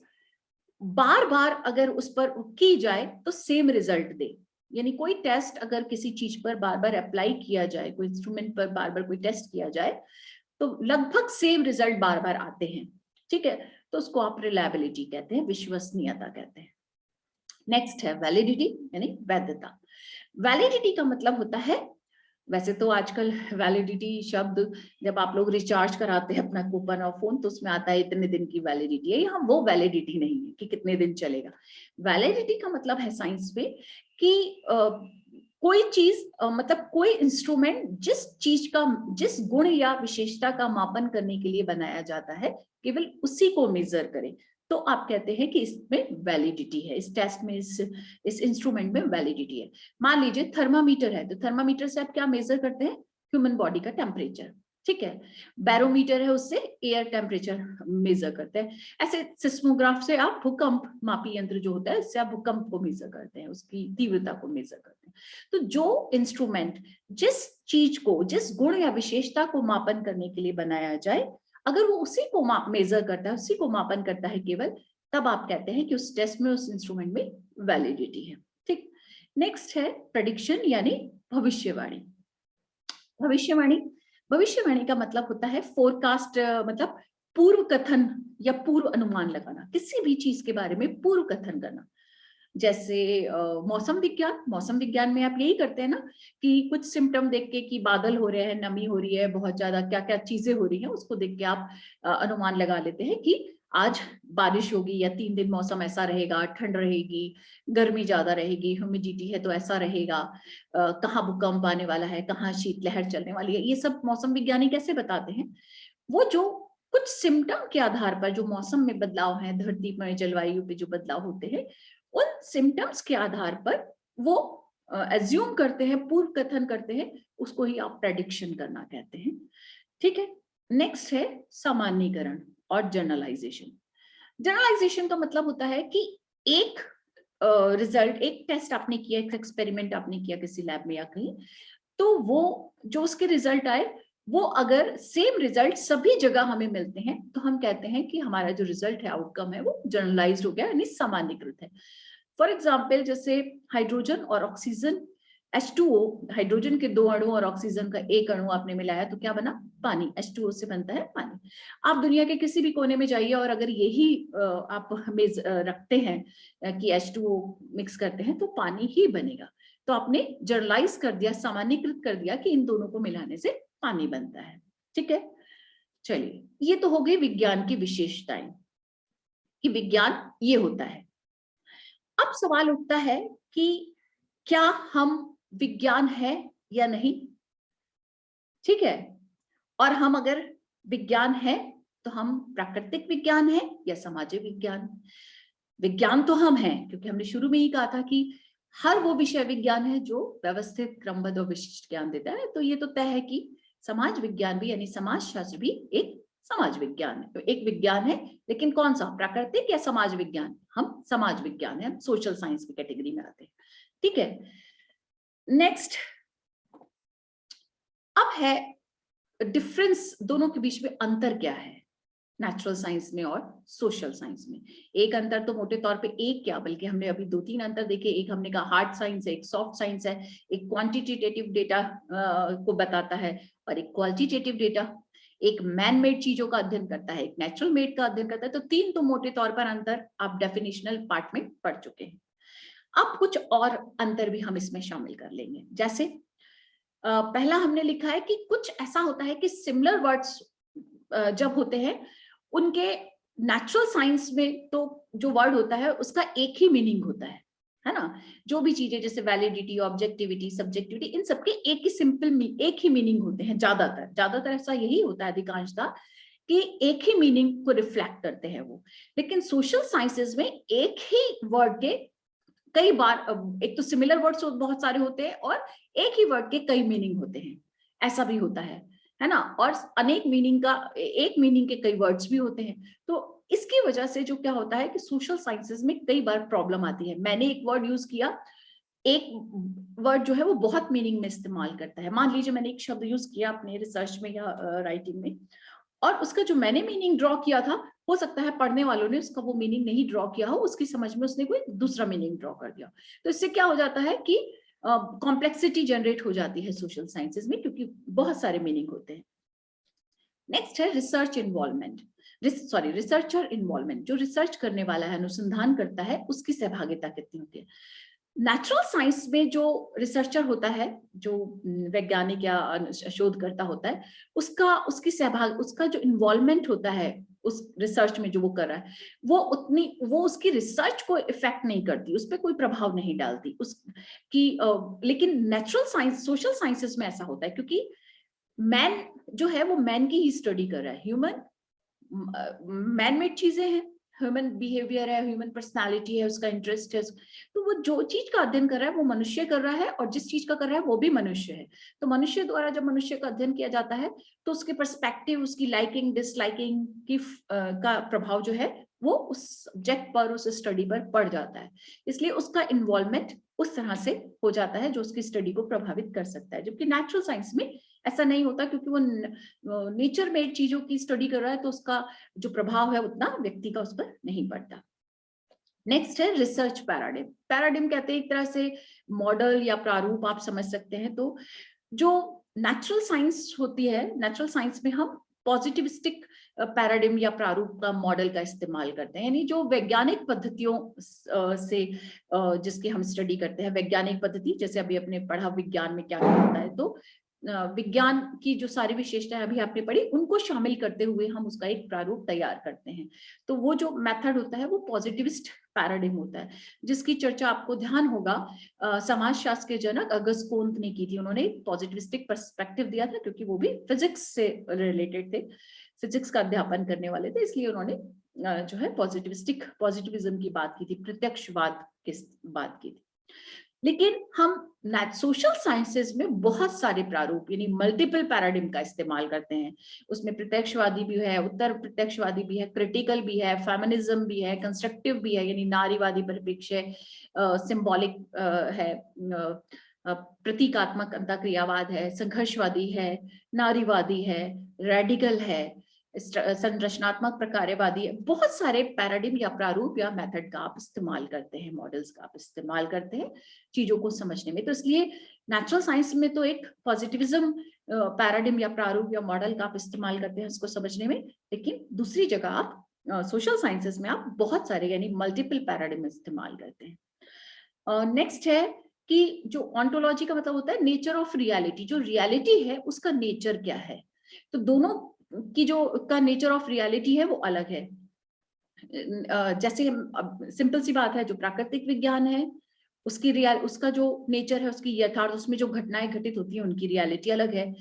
बार बार अगर उस पर की जाए तो सेम रिजल्ट दे। यानी कोई टेस्ट अगर किसी चीज पर बार बार अप्लाई किया जाए, कोई इंस्ट्रूमेंट पर बार बार कोई टेस्ट किया जाए तो लगभग सेम रिजल्ट बार बार आते हैं, ठीक है, तो उसको आप रिलायबिलिटी कहते हैं, विश्वसनीयता कहते हैं। नेक्स्ट है वैलिडिटी यानी वैधता। वैलिडिटी का मतलब होता है, वैसे तो आजकल वैलिडिटी शब्द जब आप लोग रिचार्ज कराते हैं अपना कूपन और फोन तो उसमें आता है इतने दिन की वैलिडिटी है, यहाँ वो वैलिडिटी नहीं है कि कितने दिन चलेगा। वैलिडिटी का मतलब है साइंस में कि कोई चीज मतलब कोई इंस्ट्रूमेंट जिस चीज का, जिस गुण या विशेषता का मापन करने के लिए बनाया जाता है केवल उसी को मेजर करे, तो आप कहते हैं कि इसमें वैलिडिटी है, इस टेस्ट में, इस इंस्ट्रूमेंट में वैलिडिटी है। मान लीजिए थर्मामीटर है, तो थर्मामीटर से आप क्या मेजर करते हैं, ह्यूमन बॉडी का टेम्परेचर, ठीक है। बैरोमीटर है, उससे एयर टेम्परेचर मेजर करते हैं। ऐसे सिस्मोग्राफ से आप भूकंप मापी यंत्र जो होता है इससे आप भूकंप को मेजर करते हैं, उसकी तीव्रता को मेजर करते हैं। तो जो इंस्ट्रूमेंट जिस चीज को, जिस गुण या विशेषता को मापन करने के लिए बनाया जाए, अगर वो उसी को मेजर करता है, उसी को मापन करता है केवल, तब आप कहते हैं कि उस टेस्ट में, उस इंस्ट्रूमेंट में वैलिडिटी है, ठीक। नेक्स्ट है प्रेडिक्शन यानी भविष्यवाणी। भविष्यवाणी, भविष्यवाणी का मतलब होता है फोरकास्ट, मतलब पूर्व कथन या पूर्व अनुमान लगाना, किसी भी चीज के बारे में पूर्व कथन करना। जैसे मौसम विज्ञान, मौसम विज्ञान में आप यही करते हैं ना कि कुछ सिम्टम देख के कि बादल हो रहे हैं, नमी हो रही है, बहुत ज्यादा क्या क्या चीजें हो रही हैं, उसको देख के आप अनुमान लगा लेते हैं कि आज बारिश होगी या 3 दिन मौसम ऐसा रहेगा, ठंड रहेगी, गर्मी ज्यादा रहेगी, ह्यूमिडिटी है तो ऐसा रहेगा, कहाँ भूकंप आने वाला है, कहाँ शीतलहर चलने वाली है, ये सब मौसम विज्ञानी कैसे बताते हैं। वो जो कुछ सिम्टम के आधार पर जो मौसम में बदलाव है, धरती पर जलवायु पे जो बदलाव होते हैं, उन सिम्टम्स के आधार पर वो एज्यूम करते हैं, पूर्व कथन करते हैं, उसको ही आप प्रेडिक्शन करना कहते हैं, ठीक है। नेक्स्ट है सामान्यीकरण और जनरलाइजेशन। जनरलाइजेशन का मतलब होता है कि एक रिजल्ट, एक टेस्ट आपने किया, एक एक्सपेरिमेंट आपने किया किसी लैब में या कहीं, तो वो जो उसके रिजल्ट आए, वो अगर सेम रिजल्ट सभी जगह हमें मिलते हैं तो हम कहते हैं कि हमारा जो रिजल्ट है, आउटकम है, वो जनरलाइज्ड हो गया, यानी सामान्यीकृत है। फॉर एग्जाम्पल, जैसे हाइड्रोजन और ऑक्सीजन, H2O, हाइड्रोजन के 2 अणु और ऑक्सीजन का 1 अणु आपने मिलाया तो क्या बना, पानी। H2O से बनता है पानी। आप दुनिया के किसी भी कोने में जाइए और अगर यही आप मेज रखते हैं कि H2O मिक्स करते हैं तो पानी ही बनेगा। तो आपने जनरलाइज कर दिया, सामान्यीकृत कर दिया कि इन दोनों को मिलाने से पानी बनता है, ठीक है। चलिए, ये तो हो गई विज्ञान की विशेषताएं कि विज्ञान ये होता है। अब सवाल उठता है कि क्या हम विज्ञान है या नहीं, ठीक है। और हम अगर विज्ञान है तो हम प्राकृतिक विज्ञान है या सामाजिक विज्ञान। विज्ञान तो हम हैं क्योंकि हमने शुरू में ही कहा था कि हर वो विषय विज्ञान है जो व्यवस्थित, क्रमबद्ध और विशिष्ट ज्ञान देता है। तो ये तो तय है कि समाज विज्ञान भी यानी समाज शास्त्र भी एक समाज विज्ञान है, तो एक विज्ञान है, लेकिन कौन सा, प्राकृतिक या समाज विज्ञान। हम समाज विज्ञान है, सोशल साइंस की कैटेगरी में आते हैं, ठीक है। नेक्स्ट, अब है डिफरेंस, दोनों के बीच में अंतर क्या है नेचुरल साइंस में और सोशल साइंस में। एक अंतर तो मोटे तौर पे, एक क्या बल्कि हमने अभी 2-3 अंतर देखे। एक हमने कहा हार्ड साइंस है, एक सॉफ्ट साइंस है, एक क्वांटिटेटिव डेटा को बताता है और एक क्वालिटेटिव डेटा। एक मैन मेड चीजों का अध्ययन करता है, एक नेचुरल मेड का अध्ययन करता है। तो 3 तो मोटे तौर पर अंतर आप डेफिनेशनल पार्ट में पढ़ चुके हैं। अब कुछ और अंतर भी हम इसमें शामिल कर लेंगे। जैसे पहला हमने लिखा है कि कुछ ऐसा होता है कि सिमिलर वर्ड्स जब होते हैं, उनके नेचुरल साइंस में तो जो वर्ड होता है उसका एक ही मीनिंग होता है ना। जो भी चीजें जैसे वैलिडिटी, ऑब्जेक्टिविटी, सब्जेक्टिविटी, इन सबके एक ही सिंपल, एक ही मीनिंग होते हैं। ज्यादातर ऐसा यही होता है, अधिकांशतः कि एक ही मीनिंग को रिफ्लेक्ट करते हैं वो। लेकिन सोशल साइंसेज में एक ही वर्ड के कई बार, एक तो सिमिलर वर्ड्स बहुत सारे होते हैं और एक ही वर्ड के कई मीनिंग होते हैं, ऐसा भी होता है ना। और अनेक मीनिंग का, एक मीनिंग के कई वर्ड्स भी होते हैं। तो इसकी वजह से जो क्या होता है कि सोशल साइंसेज में कई बार प्रॉब्लम आती है। मैंने एक वर्ड यूज किया, एक वर्ड जो है वो बहुत मीनिंग में इस्तेमाल करता है। मान लीजिए मैंने एक शब्द यूज किया अपने रिसर्च में या राइटिंग में, और उसका जो मैंने मीनिंग ड्रॉ किया था, हो सकता है पढ़ने वालों ने उसका वो मीनिंग नहीं ड्रॉ किया हो, उसकी समझ में उसने कोई दूसरा मीनिंग ड्रॉ कर दिया। तो इससे क्या हो जाता है कि कॉम्प्लेक्सिटी जनरेट हो जाती है सोशल साइंसेज में, क्योंकि बहुत सारे मीनिंग होते हैं। नेक्स्ट है रिसर्च इन्वॉल्वमेंट, रिसर्चर इन्वॉल्वमेंट। जो रिसर्च करने वाला है, अनुसंधान करता है, उसकी सहभागिता कितनी होती है। नेचुरल साइंस में जो रिसर्चर होता है, जो वैज्ञानिक या शोधकर्ता होता है, उसका जो इन्वॉल्वमेंट होता है उस रिसर्च में जो वो कर रहा है, वो उसकी रिसर्च को इफेक्ट नहीं करती, उस पर कोई प्रभाव नहीं डालती उसकी। लेकिन नेचुरल साइंस, सोशल साइंसेस में ऐसा होता है, क्योंकि मैन जो है वो मैन की ही स्टडी कर रहा है। मैन मेड चीजें हैं, ह्यूमन बिहेवियर है, ह्यूमन पर्सनालिटी है, उसका इंटरेस्ट है। तो वो जो चीज का अध्ययन कर रहा है वो मनुष्य कर रहा है, और जिस चीज का कर रहा है वो भी मनुष्य है। तो मनुष्य द्वारा जब मनुष्य का अध्ययन किया जाता है, तो उसके पर्सपेक्टिव, उसकी लाइकिंग डिसलाइकिंग की का प्रभाव जो है वो उस सब्जेक्ट पर, उस स्टडी पर पड़ जाता है। इसलिए उसका इन्वॉल्वमेंट उस तरह से हो जाता है जो उसकी स्टडी को प्रभावित कर सकता है। जबकि नेचुरल साइंस में ऐसा नहीं होता, क्योंकि वो नेचर मेड चीजों की स्टडी कर रहा है, तो उसका जो प्रभाव है उतना व्यक्ति का उस पर नहीं पड़ता। नेक्स्ट है रिसर्च पैराडिम। पैराडिम कहते हैं एक तरह से मॉडल या प्रारूप आप समझ सकते हैं। तो जो नेचुरल साइंस होती है, नेचुरल साइंस में हम पॉजिटिविस्टिक पैराडिम या प्रारूप का मॉडल का इस्तेमाल करते हैं, यानी जो वैज्ञानिक पद्धतियों से जिसकी हम स्टडी करते हैं। वैज्ञानिक पद्धति जैसे अभी अपने पढ़ा विज्ञान में क्या क्या होता है, तो विज्ञान की जो सारी विशेषताएं अभी आपने पढ़ी, उनको शामिल करते हुए हम उसका एक प्रारूप तैयार करते हैं। तो वो जो मेथड होता है वो पॉजिटिविस्ट पैराडिम होता है, जिसकी चर्चा आपको ध्यान होगा समाजशास्त्र के जनक अगस्त कोंत ने की थी। उन्होंने पॉजिटिविस्टिक पर्सपेक्टिव दिया था, क्योंकि वो भी फिजिक्स से रिलेटेड थे, फिजिक्स का अध्यापन करने वाले थे, इसलिए उन्होंने जो है पॉजिटिविज्म की बात की थी, प्रत्यक्षवाद की बात की थी। लेकिन हम सोशल साइंसेज में बहुत सारे प्रारूप यानी मल्टीपल पैराडिम का इस्तेमाल करते हैं। उसमें प्रत्यक्षवादी भी है, उत्तर प्रत्यक्षवादी भी है, क्रिटिकल भी है, फेमिनिज्म भी है, कंस्ट्रक्टिव भी है यानी नारीवादी परिप्रेक्ष्य, सिंबॉलिक है, प्रतीकात्मक अंतःक्रियावाद है, संघर्षवादी है, नारीवादी है, रेडिकल है, संरचनात्मक प्रकार्यवादी है। बहुत सारे पैराडिम या प्रारूप या मेथड का आप इस्तेमाल करते हैं, मॉडल्स का आप इस्तेमाल करते हैं चीजों को समझने में। तो इसलिए नेचुरल साइंस में तो एक पॉजिटिविज्म पैराडिम या प्रारूप या मॉडल का आप इस्तेमाल करते हैं उसको समझने में, लेकिन दूसरी जगह आप सोशल साइंसेस में आप बहुत सारे यानी मल्टीपल पैराडिम इस्तेमाल करते हैं। नेक्स्ट है कि जो ऑन्टोलॉजी का मतलब होता है नेचर ऑफ रियलिटी, जो रियलिटी है उसका नेचर क्या है। तो दोनों की जो का नेचर ऑफ रियलिटी है वो अलग है। जैसे सिंपल सी बात है, जो प्राकृतिक विज्ञान है उसका जो नेचर है, उसकी यथार्थ, उसमें जो घटनाएं घटित होती हैं उनकी रियलिटी अलग है,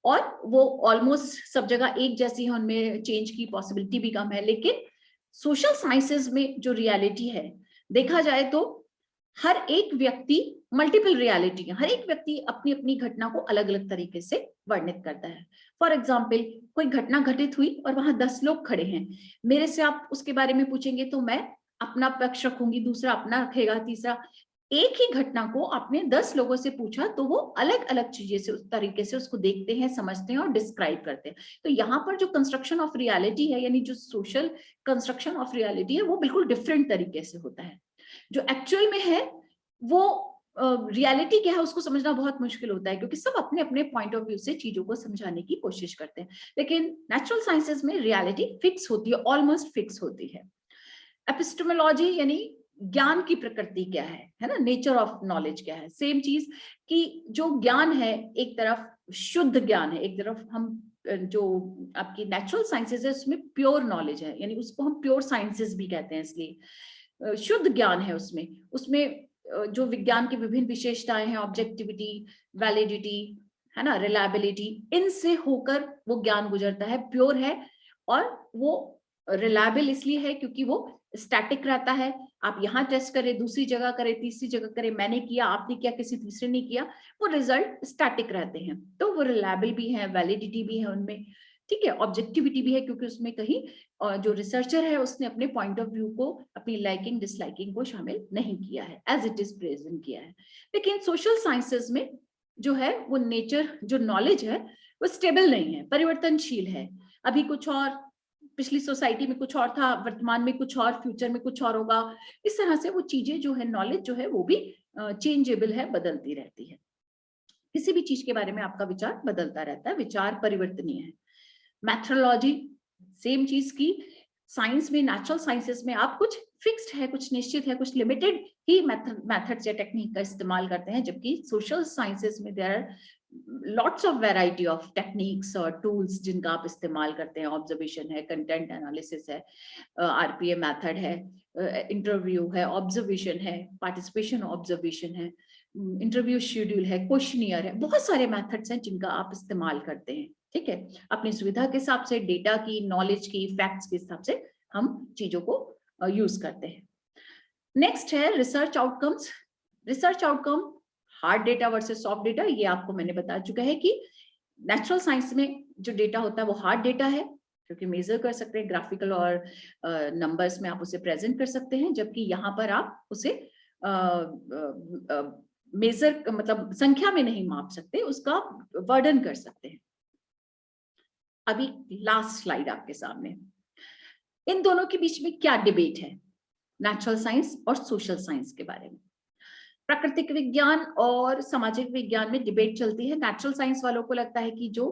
और वो ऑलमोस्ट सब जगह एक जैसी है, उनमें चेंज की पॉसिबिलिटी भी कम है। लेकिन सोशल साइंसेज में जो रियलिटी है, देखा जाए तो हर एक व्यक्ति मल्टीपल रियलिटी है, हर एक व्यक्ति अपनी अपनी घटना को अलग अलग तरीके से वर्णित करता है। फॉर एग्जाम्पल, कोई घटना घटित हुई और वहां 10 लोग खड़े हैं, मेरे से आप उसके बारे में पूछेंगे तो मैं अपना पक्ष रखूंगी, दूसरा अपना रखेगा, तीसरा। एक ही घटना को आपने 10 लोगों से पूछा तो वो अलग अलग चीजें से, उस तरीके से उसको देखते हैं, समझते हैं और डिस्क्राइब करते हैं। तो यहाँ पर जो कंस्ट्रक्शन ऑफ रियलिटी है, यानी जो सोशल कंस्ट्रक्शन ऑफ रियलिटी है, वो बिल्कुल डिफरेंट तरीके से होता है। जो एक्चुअल में है वो रियलिटी क्या है उसको समझना बहुत मुश्किल होता है, क्योंकि सब अपने अपने पॉइंट ऑफ व्यू से चीजों को समझाने की कोशिश करते हैं। लेकिन नेचुरल साइंसेज में रियलिटी फिक्स होती है, ऑलमोस्ट फिक्स होती है। एपिस्टेमोलॉजी यानी ज्ञान की प्रकृति क्या है ना, नेचर ऑफ नॉलेज क्या है। सेम चीज कि जो ज्ञान है, एक तरफ शुद्ध ज्ञान है, एक तरफ हम जो आपकी नेचुरल साइंसेज है उसमें प्योर नॉलेज है, यानी उसको हम प्योर साइंसेज भी कहते हैं। इसलिए शुद्ध ज्ञान है उसमें जो विज्ञान की विभिन्न विशेषताएं हैं, ऑब्जेक्टिविटी, वैलिडिटी, है ना, रिलायबिलिटी, इनसे होकर वो ज्ञान गुजरता है, प्योर है और वो रिलायबल इसलिए है क्योंकि वो स्टैटिक रहता है। आप यहाँ टेस्ट करें, दूसरी जगह करें, तीसरी जगह करें, मैंने किया, आपने किया, किसी तीसरे ने किया, वो रिजल्ट स्टैटिक रहते हैं। तो वो रिलायबल भी है, वैलिडिटी भी है उनमें, ठीक है, ऑब्जेक्टिविटी भी है, क्योंकि उसमें कहीं जो रिसर्चर है उसने अपने पॉइंट ऑफ व्यू को, अपनी लाइकिंग डिसलाइकिंग को शामिल नहीं किया है, एज इट इज प्रेजेंट किया है। लेकिन सोशल साइंसेस में जो है वो नेचर, जो नॉलेज है वो स्टेबल नहीं है, परिवर्तनशील है। अभी कुछ और, पिछली सोसाइटी में कुछ और था, वर्तमान में कुछ और, फ्यूचर में कुछ और होगा। इस तरह से वो चीजें जो है, नॉलेज जो है वो भी चेंजेबल है, बदलती रहती है। किसी भी चीज के बारे में आपका विचार बदलता रहता है, विचार परिवर्तनीय है। मैथोलॉजी सेम चीज की, साइंस में, नेचुरल साइंसेस में आप कुछ फिक्स्ड है, कुछ निश्चित है, कुछ लिमिटेड ही मेथड्स या टेक्निक का इस्तेमाल करते हैं, जबकि सोशल साइंसेस में there are lots of variety of techniques और टूल्स जिनका आप इस्तेमाल करते हैं। ऑब्जर्वेशन है, कंटेंट एनालिसिस है, आरपीए मेथड है, इंटरव्यू है, ऑब्जर्वेशन है, पार्टिसिपेशन ऑब्जर्वेशन है, इंटरव्यू शेड्यूल है, क्वेश्चनियर है, बहुत सारे मेथड्स हैं जिनका आप इस्तेमाल करते हैं। ठीक है, अपनी सुविधा के हिसाब से, डेटा की, नॉलेज की, फैक्ट्स के हिसाब से हम चीजों को यूज करते हैं। नेक्स्ट है research outcomes. Research outcome, hard data versus soft data, ये आपको मैंने बता चुका है कि नेचुरल साइंस में जो डेटा होता है वो हार्ड डेटा है, क्योंकि मेजर कर सकते हैं, ग्राफिकल और नंबर्स में आप उसे प्रेजेंट कर सकते हैं, जबकि यहाँ पर आप उसे मेजर, मतलब संख्या में नहीं माप सकते, उसका वर्णन कर सकते हैं। अभी लास्ट स्लाइड आपके सामने, इन दोनों के बीच में क्या डिबेट है नेचुरल साइंस और सोशल साइंस के बारे में। प्राकृतिक विज्ञान और सामाजिक विज्ञान में डिबेट चलती है। नेचुरल साइंस वालों को लगता है कि जो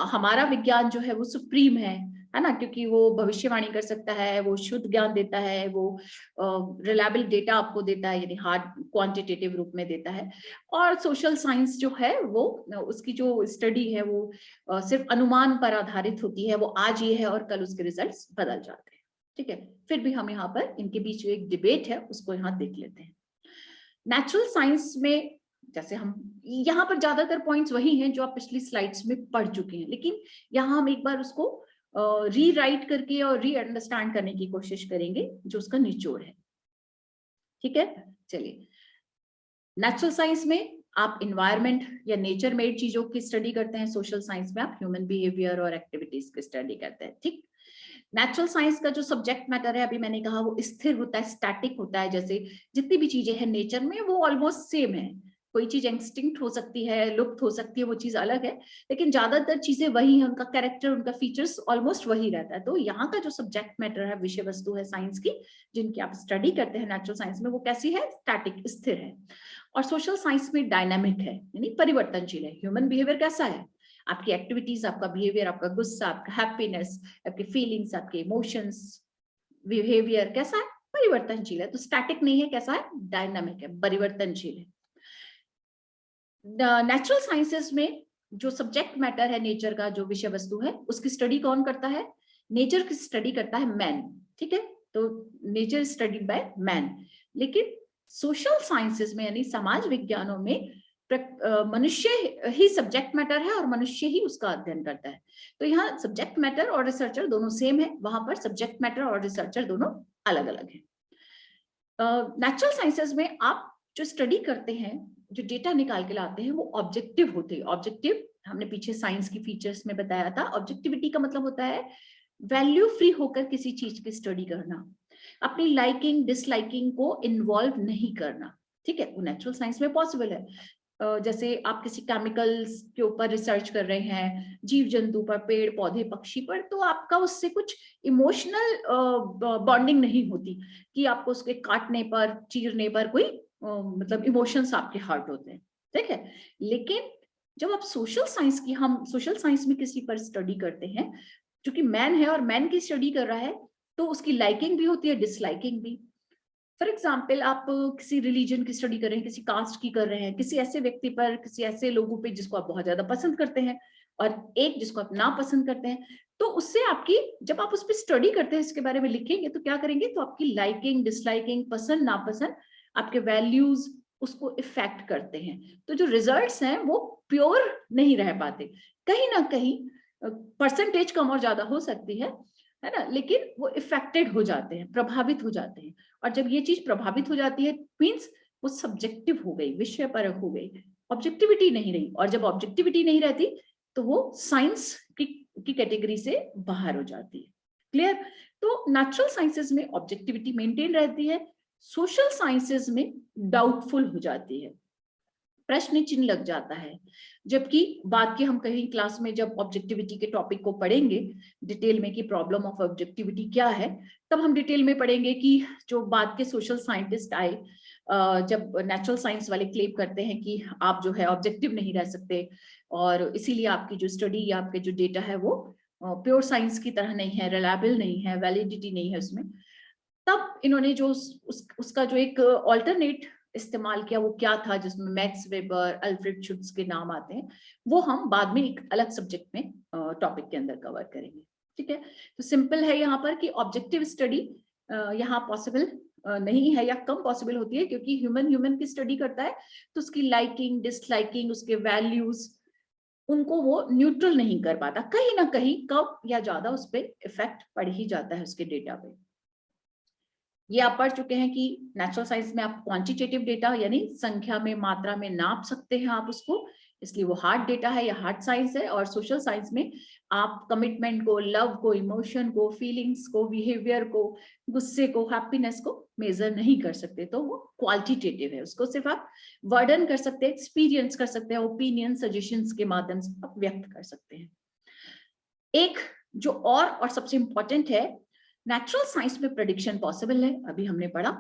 हमारा विज्ञान जो है वो सुप्रीम है ना, क्योंकि वो भविष्यवाणी कर सकता है, वो शुद्ध ज्ञान देता है, वो रिलायबल डेटा आपको देता है, यानी हार्ड क्वांटिटेटिव रूप में देता है। और सोशल साइंस जो है वो, उसकी जो स्टडी है वो सिर्फ अनुमान पर आधारित होती है, वो आज ये है और कल उसके रिजल्ट्स बदल जाते हैं। ठीक है, फिर भी हम यहाँ पर इनके बीच में एक डिबेट है, उसको यहाँ देख लेते हैं। नेचुरल साइंस में जैसे हम यहाँ पर ज्यादातर पॉइंट्स वही हैं जो आप पिछली स्लाइड्स में पढ़ चुके हैं, लेकिन यहाँ हम एक बार उसको रीराइट करके और री अंडरस्टैंड करने की कोशिश करेंगे, जो उसका निचोड़ है। ठीक है, चलिए। नेचुरल साइंस में आप इन्वायरमेंट या नेचर मेड चीजों की स्टडी करते हैं, सोशल साइंस में आप ह्यूमन बिहेवियर और एक्टिविटीज की स्टडी करते हैं। ठीक, नेचुरल साइंस का जो सब्जेक्ट मैटर है, अभी मैंने कहा, वो स्थिर होता है, स्टैटिक होता है। जैसे जितनी भी चीजें हैं नेचर में वो ऑलमोस्ट सेम है। कोई चीज एक्सटिंक्ट हो सकती है, लुप्त हो सकती है, वो चीज अलग है, लेकिन ज्यादातर चीजें वही है, उनका कैरेक्टर, उनका फीचर्स ऑलमोस्ट वही रहता है। तो यहाँ का जो सब्जेक्ट मैटर है, विषय वस्तु है साइंस की, जिनकी आप स्टडी करते हैं नेचुरल साइंस में, वो कैसी है, स्टैटिक, स्थिर है। और सोशल साइंस में डायनामिक है, यानी परिवर्तनशील है। ह्यूमन बिहेवियर कैसा है, आपकी एक्टिविटीज, आपका बिहेवियर, आपका गुस्सा, आपका हैप्पीनेस, आपके फीलिंग्स, आपके इमोशंस, बिहेवियर कैसा है, परिवर्तनशील है। तो स्टैटिक नहीं है, कैसा है, डायनामिक है, परिवर्तनशील है। नेचुरल साइंसेस में जो सब्जेक्ट मैटर है, नेचर का जो विषय वस्तु है, उसकी स्टडी कौन करता है, नेचर की स्टडी करता है मैन। ठीक है, तो नेचर स्टडीड बाय मैन। लेकिन सोशल साइंसेस में, यानी समाज विज्ञानों में, मनुष्य ही सब्जेक्ट मैटर है और मनुष्य ही उसका अध्ययन करता है। तो यहाँ सब्जेक्ट मैटर और रिसर्चर दोनों सेम है, वहां पर सब्जेक्ट मैटर और रिसर्चर दोनों अलग अलग है। नेचुरल साइंसेस में आप जो स्टडी करते हैं, जो डेटा निकाल के लाते हैं, वो ऑब्जेक्टिव होते हैं। ऑब्जेक्टिव हमने पीछे साइंस की फीचर्स में बताया था। ऑब्जेक्टिविटी का मतलब होता है वैल्यू फ्री होकर किसी चीज की स्टडी करना, अपनी लाइकिंग डिसलाइकिंग को इन्वॉल्व नहीं करना। ठीक है, वो नेचुरल साइंस में पॉसिबल है। जैसे आप किसी केमिकल्स के ऊपर रिसर्च कर रहे हैं, जीव जंतु पर, पेड़ पौधे पक्षी पर, तो आपका उससे कुछ इमोशनल बॉन्डिंग नहीं होती कि आपको उसके काटने पर, चीरने पर कोई मतलब इमोशंस आपके हर्ट होते हैं। ठीक है, लेकिन जब आप सोशल साइंस की, हम सोशल साइंस में किसी पर स्टडी करते हैं, जो कि मैन है और मैन की स्टडी कर रहा है, तो उसकी लाइकिंग भी होती है, डिसलाइकिंग भी। फॉर एग्जाम्पल, आप किसी रिलीजन की स्टडी कर रहे हैं, किसी कास्ट की कर रहे हैं, किसी ऐसे व्यक्ति पर, किसी ऐसे लोगों पे जिसको आप बहुत ज्यादा पसंद करते हैं, और एक जिसको आप ना पसंद करते हैं, तो उससे आपकी, जब आप उस पर स्टडी करते हैं, इसके बारे में लिखेंगे, तो क्या करेंगे, तो आपकी लाइकिंग डिसलाइकिंग, पसंद नापसंद, आपके वैल्यूज उसको इफेक्ट करते हैं। तो जो रिजल्ट्स हैं वो प्योर नहीं रह पाते, कहीं ना कहीं परसेंटेज कम और ज्यादा हो सकती है ना, लेकिन वो इफेक्टेड हो जाते हैं, प्रभावित हो जाते हैं। और जब ये चीज प्रभावित हो जाती है मीन्स वो सब्जेक्टिव हो गई, विषय परक हो गई, ऑब्जेक्टिविटी नहीं रही। और जब ऑब्जेक्टिविटी नहीं रहती तो वो साइंस की कैटेगरी से बाहर हो जाती है। क्लियर? तो नेचुरल साइंसेज में ऑब्जेक्टिविटी मेंटेन रहती है, सोशल साइंसेज में डाउटफुल हो जाती है, प्रश्न चिन्ह लग जाता है। जबकि बात की हम कहीं क्लास में जब ऑब्जेक्टिविटी के टॉपिक को पढ़ेंगे डिटेल में कि प्रॉब्लम ऑफ ऑब्जेक्टिविटी क्या है, तब हम डिटेल में पढ़ेंगे कि जो बाद के सोशल साइंटिस्ट आए, जब नेचुरल साइंस वाले क्लेम करते हैं कि आप जो है ऑब्जेक्टिव नहीं रह सकते और इसीलिए आपकी जो स्टडी या आपके जो डेटा है वो प्योर साइंस की तरह नहीं है, रिलायबल नहीं है, वैलिडिटी नहीं है उसमें, तब इन्होंने जो उसका जो एक ऑल्टरनेट इस्तेमाल किया वो क्या था, जिसमें मैक्स वेबर, अल्फ्रेड शुट्ज के नाम आते हैं, वो हम बाद में एक अलग सब्जेक्ट में टॉपिक के अंदर कवर करेंगे। ठीक है, तो सिंपल है यहाँ पर कि ऑब्जेक्टिव स्टडी यहाँ पॉसिबल नहीं है या कम पॉसिबल होती है, क्योंकि ह्यूमन की स्टडी करता है तो उसकी लाइकिंग डिसलाइकिंग, उसके वैल्यूज, उनको वो न्यूट्रल नहीं कर पाता, कहीं ना कहीं कम या ज्यादा उस पर इफेक्ट पड़ ही जाता है उसके डेटा पे। ये आप पढ़ चुके हैं कि नेचुरल साइंस में आप क्वांटिटेटिव डेटा यानी संख्या में, मात्रा में नाप सकते हैं आप उसको, इसलिए वो हार्ड डेटा है या हार्ड साइंस है। और सोशल साइंस में आप कमिटमेंट को, लव को, इमोशन को, फीलिंग्स को, बिहेवियर को, गुस्से को, हैप्पीनेस को मेजर नहीं कर सकते, तो वो क्वालिटेटिव है, उसको सिर्फ आप वर्डन कर सकते हैं, एक्सपीरियंस कर सकते हैं, ओपिनियन सजेशंस के माध्यम से आप व्यक्त कर सकते हैं। एक जो और सबसे इंपॉर्टेंट है, नेचुरल साइंस में प्रेडिक्शन पॉसिबल है। अभी हमने पढ़ा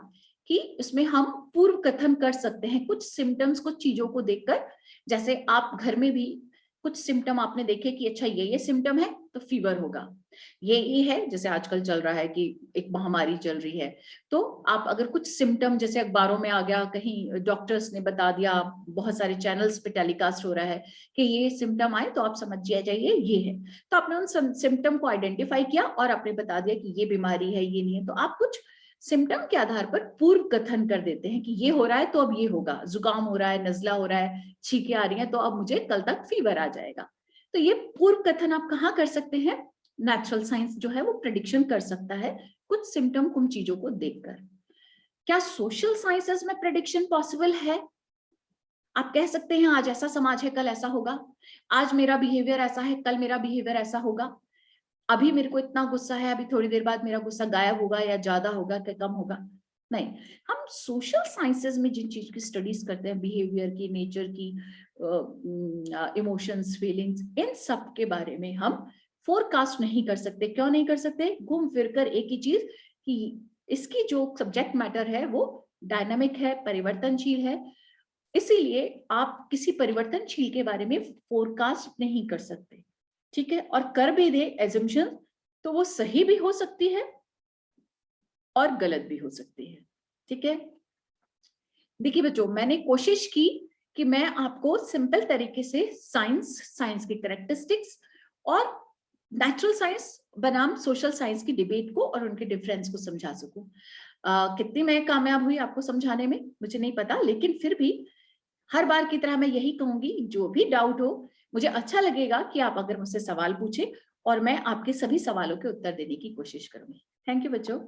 कि इसमें हम पूर्व कथन कर सकते हैं कुछ सिम्टम्स, कुछ चीजों को देखकर। जैसे आप घर में भी कुछ सिम्टम आपने देखे कि अच्छा ये सिम्टम है तो फीवर होगा, ये है, जैसे आजकल चल रहा है कि एक महामारी चल रही है, तो आप अगर कुछ सिम्टम जैसे अखबारों में आ गया, कहीं डॉक्टर्स ने बता दिया, बहुत सारे चैनल्स पे टेलीकास्ट हो रहा है कि ये सिम्टम आए तो आप समझ जाइए ये है, तो आपने उन सिम्टम को आइडेंटिफाई किया और आपने बता दिया कि ये बीमारी है, ये नहीं है। तो आप कुछ सिम्टम के आधार पर पूर्व कथन कर देते हैं कि ये हो रहा है तो अब ये होगा, जुकाम हो रहा है, नजला हो रहा है, छींकें आ रही हैं, तो अब मुझे कल तक फीवर आ जाएगा। तो ये पूर्व कथन आप कहाँ कर सकते हैं? नेचुरल साइंस जो है वो प्रेडिक्शन कर सकता है कुछ सिम्टम, कुछ चीजों को देखकर। क्या सोशल साइंसेस में प्रेडिक्शन पॉसिबल है? आप कह सकते हैं आज ऐसा समाज है, कल ऐसा होगा, आज मेरा बिहेवियर ऐसा है, कल मेरा बिहेवियर ऐसा होगा, अभी मेरे को इतना गुस्सा है, अभी थोड़ी देर बाद मेरा गुस्सा गायब होगा या ज्यादा होगा कि कम होगा। नहीं, हम सोशल साइंसेज में जिन चीज की स्टडीज करते हैं, बिहेवियर की, नेचर की, इमोशंस, फीलिंग्स, इन सब के बारे में हम फोरकास्ट नहीं कर सकते। क्यों नहीं कर सकते? घूम फिर कर एक ही चीज कि इसकी जो सब्जेक्ट मैटर है वो डायनामिक है, परिवर्तनशील है, इसीलिए आप किसी परिवर्तनशील के बारे में फोरकास्ट नहीं कर सकते। ठीक है, और कर भी दे एजम्पशन तो वो सही भी हो सकती है और गलत भी हो सकती है। ठीक है, देखिए बच्चों, मैंने कोशिश की कि मैं आपको सिंपल तरीके से साइंस की कैरेक्टरिस्टिक्स और नेचुरल साइंस बनाम सोशल साइंस की डिबेट को और उनके डिफरेंस को समझा सकूं। कितनी मैं कामयाब हुई आपको समझाने में मुझे नहीं पता, लेकिन फिर भी हर बार की तरह मैं यही कहूंगी, जो भी डाउट हो, मुझे अच्छा लगेगा कि आप अगर मुझसे सवाल पूछे और मैं आपके सभी सवालों के उत्तर देने की कोशिश करूंगी। थैंक यू बच्चों।